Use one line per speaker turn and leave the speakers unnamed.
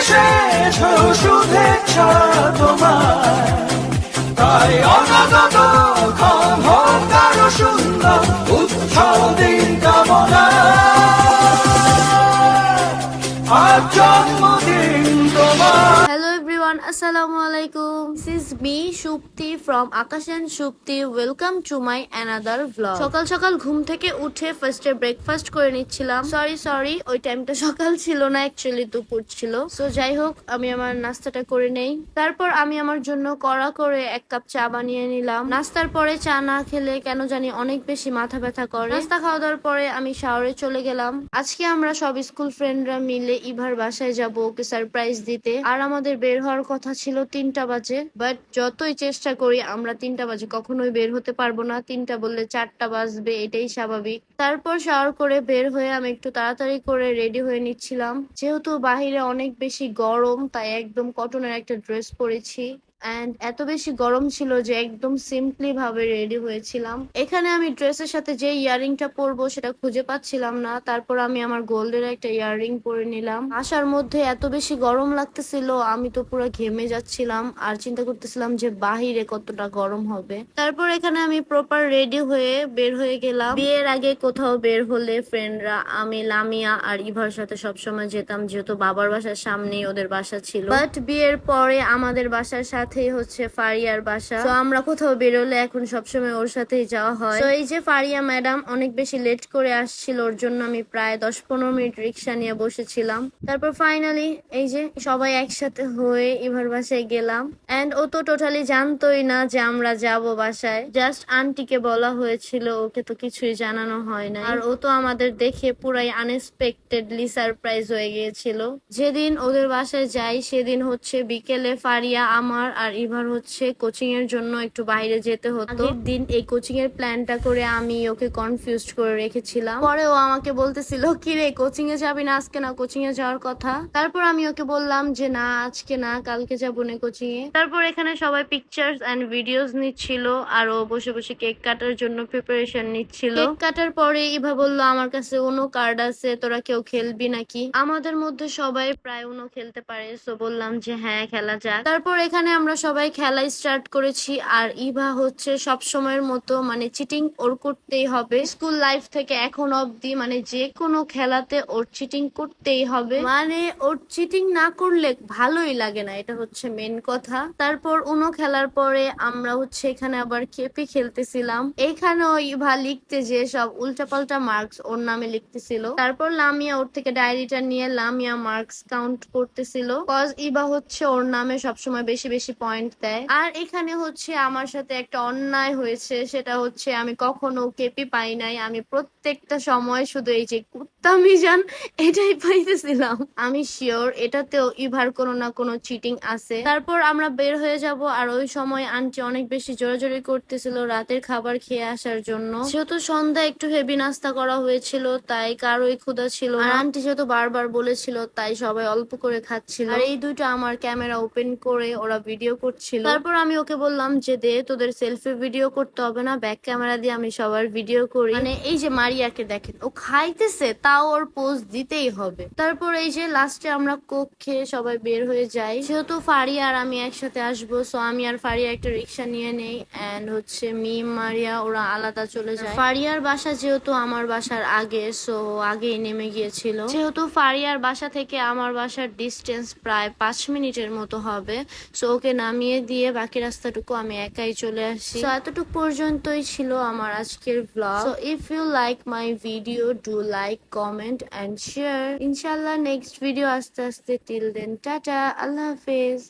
শেষ শুভেচ্ছা তোমায়, তাই অনাগত ক্ষণ হোক আরো সুন্দর উৎসব দিন কামনা। আজ জন্মদিন তোমার।
Hello everyone, Assalamu alaikum. This is me, Shupti from Akash and Shupti. Welcome to my another vlog. সকাল সকাল ঘুম থেকে উঠে ফার্স্টে ব্রেকফাস্ট করে নিচ্ছিলাম। সরি ওই টাইমটা সকাল ছিল না, অ্যাকচুয়ালি দুপুর ছিল। সো যাই হোক, আমি আমার নাস্তাটা করে নেই। তারপর আমি আমার জন্য কড়া করে এক কাপ চা বানিয়ে নিলাম। নাস্তার পরে চা না খেলে কেন জানি অনেক বেশি মাথা ব্যথা করে। নাস্তা খাওয়া দাওয়ার পরে আমি শাওয়ারে চলে গেলাম। আজকে আমরা সব স্কুল ফ্রেন্ডরা মিলে ইভার বাসায় যাব ওকে সারপ্রাইজ দিতে। আর আমাদের বের হওয়ার কথা ছিল 3টা বাজে, বাট যতই চেষ্টা করি আমরা 3টা বাজে কখনোই বের হতে পারবো না। 3টা বললে 4টা বাজবে, এটাই স্বাভাবিক। তারপর শাওয়ার করে বের হয়ে আমি একটু তাড়াতাড়ি করে রেডি হয়ে নিচ্ছিলাম। যেহেতু বাহিরে অনেক বেশি গরম, তাই একদম কটনের একটা ড্রেস পরেছি। এন্ড এত বেশি গরম ছিল যে একদম সিম্পলি ভাবে রেডি হয়েছিলাম। এখানে আমি ড্রেসের সাথে যে ইয়াররিংটা পরবো সেটা খুঁজে পাচ্ছিলাম না। তারপর আমি আমার গোল্ডের একটা ইয়াররিং পরে নিলাম। আসার মধ্যে এত বেশি গরম লাগতেছিল, আমি তো পুরো ঘেমে যাচ্ছিলাম আর চিন্তা করতেছিলাম যে বাহিরে কতটা গরম হবে। তারপর এখানে আমি প্রপার রেডি হয়ে বের হয়ে গেলাম। বিয়ের আগে কোথাও বের হলে ফ্রেন্ডরা, আমি লামিয়া আর ইভার সাথে সবসময় যেতাম, যেহেতু বাবার বাসার সামনেই ওদের বাসা ছিল। বাট বিয়ের পরে আমাদের বাসার সাথে হচ্ছে ফারিয়ার বাসা। তো আমরা কোথাও বেরোলে এখন সবসময় ওর সাথেই যাওয়া হয়। তো এই যে ফারিয়া ম্যাডাম অনেক বেশি লেট করে আসছিল, ওর জন্য আমি প্রায় 10-15 মিনিট রিক্সা নিয়ে বসেছিলাম। তারপর ফাইনালি এই যে সবাই একসাথে হয়ে ইভার বাসায় গেলাম। এন্ড ও তো টোটালি জানতোই না যে আমরা যাব বাসায়। জাস্ট আন্টিকে বলা হয়েছিল, ওকে তো কিছুই জানানো হয় না। আর ও তো আমাদের দেখে পুরাই আনএক্সপেক্টেডলি সারপ্রাইজ হয়ে গিয়েছিল। যেদিন ওদের বাসায় যাই সেদিন হচ্ছে বিকেলে ফারিয়া আমার আর ইভার হচ্ছে কোচিং এর জন্য একটু বাইরে যেতে হতো। আগের দিন এই কোচিং এর প্ল্যানটা করে আমি ওকে কনফিউজড করে রেখেছিলাম। পরে ও আমাকে বলতেছিল, কি রে কোচিং এ যাবি না আজকে? না কোচিং এ যাওয়ার কথা। তারপর আমি ওকে বললাম যে না, আজকে না, কালকে যাবো না কোচিং এ। তারপর এখানে সবাই পিকচার্স এন্ড ভিডিওস নিচ্ছিল আর ও বসে বসে কেক কাটার জন্য প্রিপারেশন নিচ্ছিল। কেক কাটার পরে ইভা বলল, আমার কাছে উনো কার্ড আছে, তোরা কেউ খেলবি নাকি? আমাদের মধ্যে সবাই প্রায় উনো খেলতে পারে, সো বললাম যে হ্যাঁ খেলা যাক। তারপর এখানে আমরা সবাই খেলা স্টার্ট করেছি। আর ইভা হচ্ছে সব সময়ের মতো মানে চিটিং ওর করতেই হবে। স্কুল লাইফ থেকে এখন অবধি মানে যে কোনো খেলাতে ওর চিটিং করতেই হবে, মানে ওর চিটিং না করলে ভালোই লাগে না, এটা হচ্ছে মেন কথা। তারপর উনো খেলার পরে আমরা হচ্ছে এখানে আবার কেপি খেলতেছিলাম। এইখানেও ইভা লিখতে যে সব উল্টাপাল্টা মার্কস ওর নামে লিখতেছিল। তারপর লামিয়া ওর থেকে ডায়েরিটা নিয়ে লামিয়া মার্কস কাউন্ট করতেছিল, কজ ইভা হচ্ছে ওর নামে সবসময় বেশি বেশি পয়েন্ট দেয়। আর এখানে হচ্ছে আমার সাথে একটা অন্যায় হয়েছে, সেটা হচ্ছে আমি কখনো কেপি পাই নাই। আমি প্রত্যেকটা সময় শুধু এই যে কুত্তা মিজান এটাই পাইতেছিলাম। আমি শিওর এটাতেও ইভার কোনো না কোনো চিটিং আছে। তারপর আমরা বের হয়ে যাব আর ওই সময় আন্টি অনেক বেশি জোরাজোরি করতেছিল রাতের খাবার খেয়ে আসার জন্য। যেহেতু সন্ধ্যা একটু হেভি নাস্তা করা হয়েছিল, তাই কারোই ক্ষুধা ছিল না। আন্টি যেহেতু বারবার বলেছিল, তাই সবাই অল্প করে খাচ্ছিল। আর এই দুইটা আমার ক্যামেরা ওপেন করে ওরা ভিডিও করছিল। তারপর আমি ওকে বললাম যে দে, তোদের সেলফি ভিডিও করতে হবে না, ব্যাক ক্যামেরা দিয়ে আমি সবার ভিডিও করি। মানে এই যে মারিয়াকে দেখেন, ও খাইতেছে তাও ওর পোজ দিতেই হবে। তারপর এই যে লাস্টে আমরা কোক খেয়ে সবাই বের হয়ে যাই। যেহেতু ফারিয়া আর আমি একসাথে আসবো, সো আমি আর ফারিয়া একটা রিক্সা নিয়ে নেই। এন্ড হচ্ছে মিম মারিয়া ওরা আলাদা চলে যায়। ফারিয়ার বাসা যেহেতু আমার বাসার আগে, সো আগেই নেমে গিয়েছিল। যেহেতু ফারিয়ার বাসা থেকে আমার বাসার ডিস্টেন্স প্রায় 5 মিনিটের মতো হবে, সো ওকে নামিয়ে দিয়ে বাকি রাস্তাটুকু আমি একাই চলে আসি। সো এতটুকু পর্যন্তই ছিল আমার আজকের blog. So if you like my video, do like, comment and share. ইনশাল্লাহ নেক্সট ভিডিও আস্তে আস্তে। টিল দেন টাটা, আল্লাহ হাফেজ।